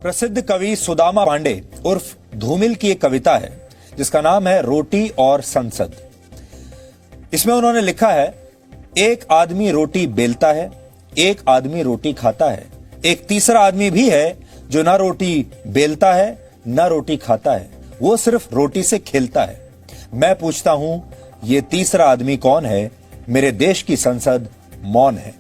प्रसिद्ध कवि सुदामा पांडे उर्फ धूमिल की एक कविता है जिसका नाम है रोटी और संसद। इसमें उन्होंने लिखा है, एक आदमी रोटी बेलता है, एक आदमी रोटी खाता है, एक तीसरा आदमी भी है जो ना रोटी बेलता है ना रोटी खाता है, वो सिर्फ रोटी से खेलता है। मैं पूछता हूं, ये तीसरा आदमी कौन है? मेरे देश की संसद मौन है।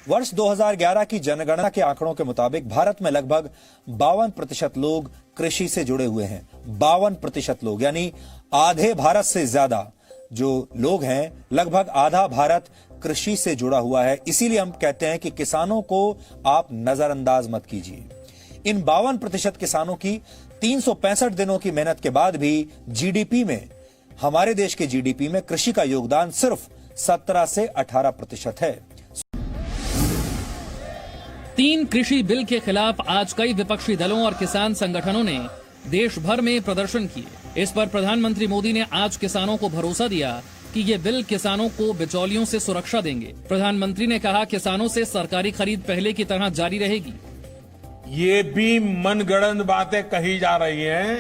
वर्ष 2011 की जनगणना के आंकड़ों के मुताबिक भारत में लगभग 52% लोग कृषि से जुड़े हुए हैं। 52% लोग, यानी आधे भारत से ज्यादा जो लोग हैं, लगभग आधा भारत कृषि से जुड़ा हुआ है। इसीलिए हम कहते हैं कि किसानों को आप नजरअंदाज मत कीजिए। इन 52% किसानों की 365 दिनों की मेहनत के बाद भी जीडीपी में, हमारे देश के जीडीपी में कृषि का योगदान सिर्फ 17 से 18% है। 3 कृषि बिल के खिलाफ आज कई विपक्षी दलों और किसान संगठनों ने देश भर में प्रदर्शन किए। इस पर प्रधानमंत्री मोदी ने आज किसानों को भरोसा दिया कि ये बिल किसानों को बिचौलियों से सुरक्षा देंगे। प्रधानमंत्री ने कहा, किसानों से सरकारी खरीद पहले की तरह जारी रहेगी। ये भी मनगढ़ंत बातें कही जा रही हैं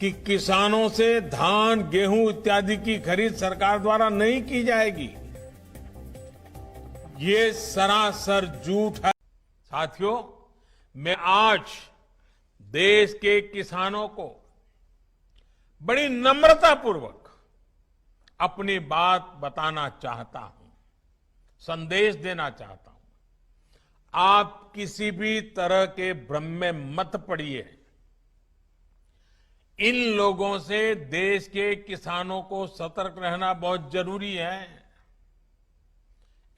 कि किसानों से धान, गेहूं इत्यादि की खरीद सरकार द्वारा नहीं की जाएगी। ये सरासर झूठ है। साथियों, मैं आज देश के किसानों को बड़ी नम्रता पूर्वक अपनी बात बताना चाहता हूं, संदेश देना चाहता हूं। आप किसी भी तरह के भ्रम में मत पड़िए। इन लोगों से देश के किसानों को सतर्क रहना बहुत जरूरी है।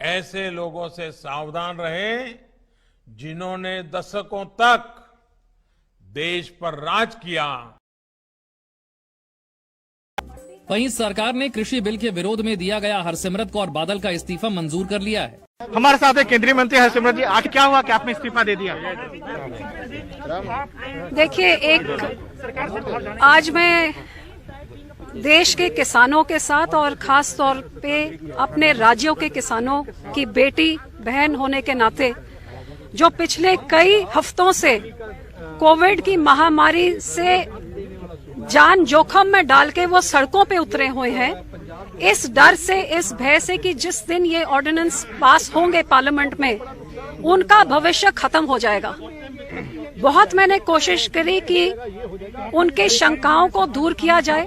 ऐसे लोगों से सावधान रहें जिन्होंने दशकों तक देश पर राज किया। वहीं सरकार ने कृषि बिल के विरोध में दिया गया हरसिमरत कौर बादल का इस्तीफा मंजूर कर लिया है। हमारे साथ है केंद्रीय मंत्री हरसिमरत जी। आज क्या हुआ कि आपने इस्तीफा दे दिया? देखिए, आज मैं देश के किसानों के साथ और खास तौर पे अपने राज्यों के किसानों की बेटी बहन होने के नाते, जो पिछले कई हफ्तों से कोविड की महामारी से जान जोखिम में डाल के वो सड़कों पे उतरे हुए हैं, इस डर से, इस भय से कि जिस दिन ये ऑर्डिनेंस पास होंगे पार्लियामेंट में, उनका भविष्य खत्म हो जाएगा। बहुत मैंने कोशिश करी कि उनके शंकाओं को दूर किया जाए।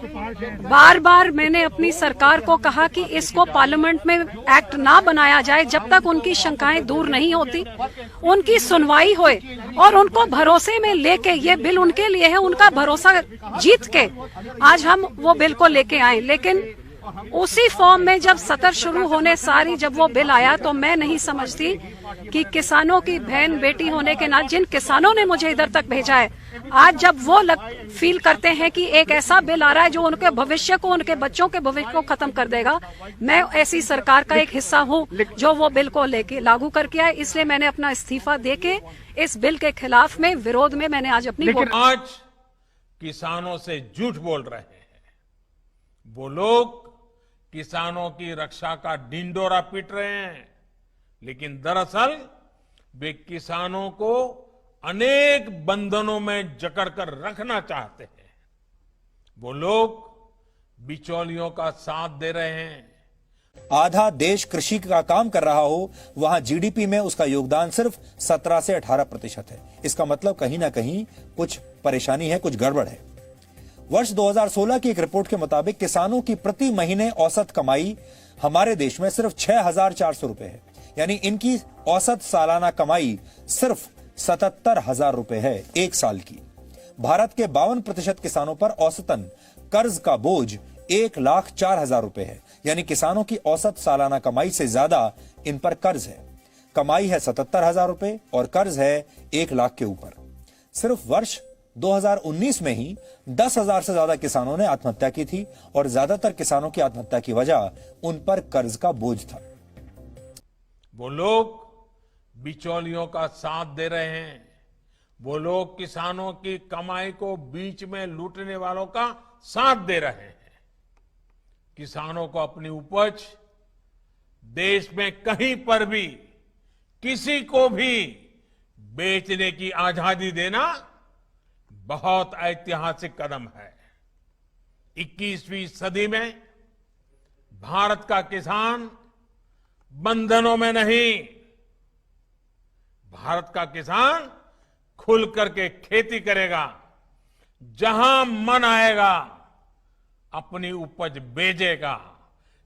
बार बार मैंने अपनी सरकार को कहा कि इसको पार्लियामेंट में एक्ट ना बनाया जाए जब तक उनकी शंकाएं दूर नहीं होती, उनकी सुनवाई होए और उनको भरोसे में लेके, ये बिल उनके लिए है, उनका भरोसा जीत के आज हम वो बिल को लेके आए। लेकिन उसी फॉर्म में जब सत्र शुरू होने सारी जब वो बिल आया, तो मैं नहीं समझती कि किसानों की बहन बेटी होने के नाते, जिन किसानों ने मुझे इधर तक भेजा है, आज जब वो फील करते हैं कि एक ऐसा बिल आ रहा है जो उनके भविष्य को, उनके बच्चों के भविष्य को खत्म कर देगा, मैं ऐसी सरकार का एक हिस्सा हूँ जो वो बिल को लेके लागू करके आए। इसलिए मैंने अपना इस्तीफा देके इस बिल के खिलाफ में, विरोध में मैंने आज अपनी लेकिन आज किसानों से झूठ बोल रहे हैं वो लोग। किसानों की रक्षा का ढिंढोरा पीट रहे हैं, लेकिन दरअसल वे किसानों को अनेक बंधनों में जकड़कर रखना चाहते हैं। वो लोग बिचौलियों का साथ दे रहे हैं। आधा देश कृषि का काम कर रहा हो, वहां जीडीपी में उसका योगदान सिर्फ 17 से 18% है। इसका मतलब कहीं ना कहीं कुछ परेशानी है, कुछ गड़बड़ है। वर्ष 2016 की एक रिपोर्ट के मुताबिक किसानों की प्रति महीने औसत कमाई हमारे देश में सिर्फ 6,400 रुपए है, यानी इनकी औसत सालाना कमाई सिर्फ 77,000 रुपए है एक साल की। भारत के 52% किसानों पर औसतन कर्ज का बोझ 1,04,000 रुपए है, यानी किसानों की औसत सालाना कमाई से ज्यादा इन पर कर्ज है। कमाई है 77,000 रुपए और कर्ज है 1 लाख के ऊपर। सिर्फ वर्ष 2019 में ही 10,000 से ज्यादा किसानों ने आत्महत्या की थी और ज्यादातर किसानों की आत्महत्या की वजह उन पर कर्ज का बोझ था। वो लोग बिचौलियों का साथ दे रहे हैं। वो लोग किसानों की कमाई को बीच में लूटने वालों का साथ दे रहे हैं। किसानों को अपनी उपज देश में कहीं पर भी किसी को भी बेचने की आजादी देना बहुत ऐतिहासिक कदम है। 21वीं सदी में भारत का किसान बंधनों में नहीं, भारत का किसान खुल करके खेती करेगा, जहां मन आएगा अपनी उपज बेचेगा,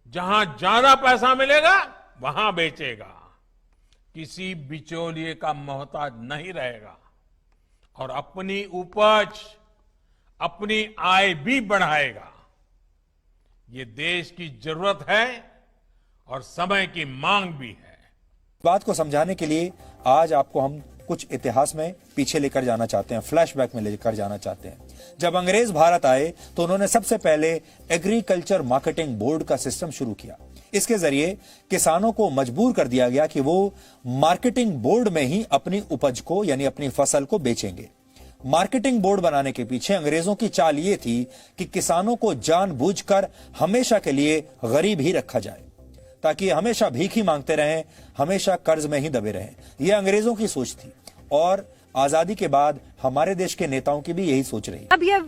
जहां ज्यादा पैसा मिलेगा वहां बेचेगा, किसी बिचौलिए का मोहताज नहीं रहेगा और अपनी उपज, अपनी आय भी बढ़ाएगा। ये देश की जरूरत है और समय की मांग भी है। इस बात को समझाने के लिए आज आपको हम कुछ इतिहास में पीछे लेकर जाना चाहते हैं, फ्लैशबैक में लेकर जाना चाहते हैं। जब अंग्रेज भारत आए तो उन्होंने सबसे पहले एग्रीकल्चर मार्केटिंग बोर्ड का सिस्टम शुरू किया। इसके जरिए किसानों को मजबूर कर दिया गया कि वो मार्केटिंग बोर्ड में ही अपनी उपज को यानी अपनी फसल को बेचेंगे। मार्केटिंग बोर्ड बनाने के पीछे अंग्रेजों की चाल ये थी कि किसानों को जानबूझकर हमेशा के लिए गरीब ही रखा जाए, ताकि हमेशा भीख ही मांगते रहें, हमेशा कर्ज में ही दबे रहें। यह अंग्रेजों की सोच थी और आजादी के बाद हमारे देश के नेताओं की भी यही सोच रही। अब ये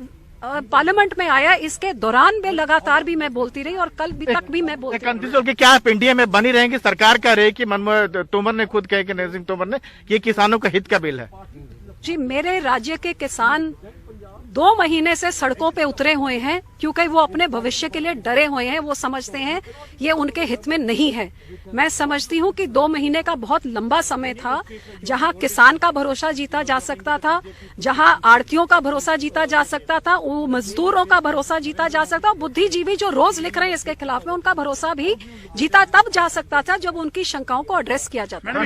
पार्लियामेंट में आया, इसके दौरान भी लगातार भी मैं बोलती रही और कल भी तक भी मैं बोलती रही। कि क्या आप इंडिया में बनी रहेंगी? सरकार का रहे कि मनमोहन तोमर ने खुद कहे कि नरेंद्र सिंह तोमर ने कि ये किसानों का हित का बिल है। जी, मेरे राज्य के किसान 2 महीने से सड़कों पे उतरे हुए हैं क्योंकि वो अपने भविष्य के लिए डरे हुए हैं। वो समझते हैं ये उनके हित में नहीं है। मैं समझती हूँ कि 2 महीने का बहुत लंबा समय था, जहाँ किसान का भरोसा जीता जा सकता था, जहाँ आड़तियों का भरोसा जीता जा सकता था, वो मजदूरों का भरोसा जीता जा सकता था, बुद्धिजीवी जो रोज लिख रहे हैं इसके खिलाफ में उनका भरोसा भी जीता तब जा सकता था जब उनकी शंकाओं को एड्रेस किया जाता था।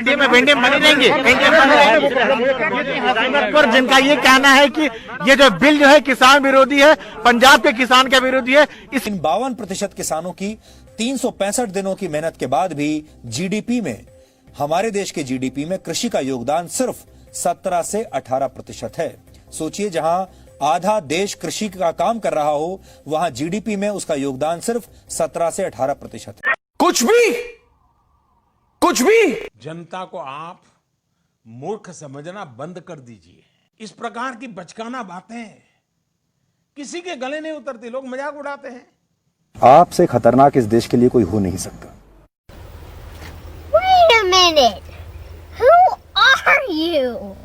जिनका ये कहना है कि ये जो बिल जो है किसान विरोधी है, पंजाब के किसान का विरोधी है। इस 52% किसानों की 365 दिनों की मेहनत के बाद भी जीडीपी में, हमारे देश के जीडीपी में कृषि का योगदान सिर्फ 17 से 18% है। सोचिए, जहां आधा देश कृषि का काम कर रहा हो, वहां जीडीपी में उसका योगदान सिर्फ 17 से 18% है। कुछ भी जनता को आप मूर्ख समझना बंद कर दीजिए। इस प्रकार की बचकाना बातें किसी के गले नहीं उतरती, लोग मजाक उड़ाते हैं। आपसे खतरनाक इस देश के लिए कोई हो नहीं सकता। Wait a minute. Who are you?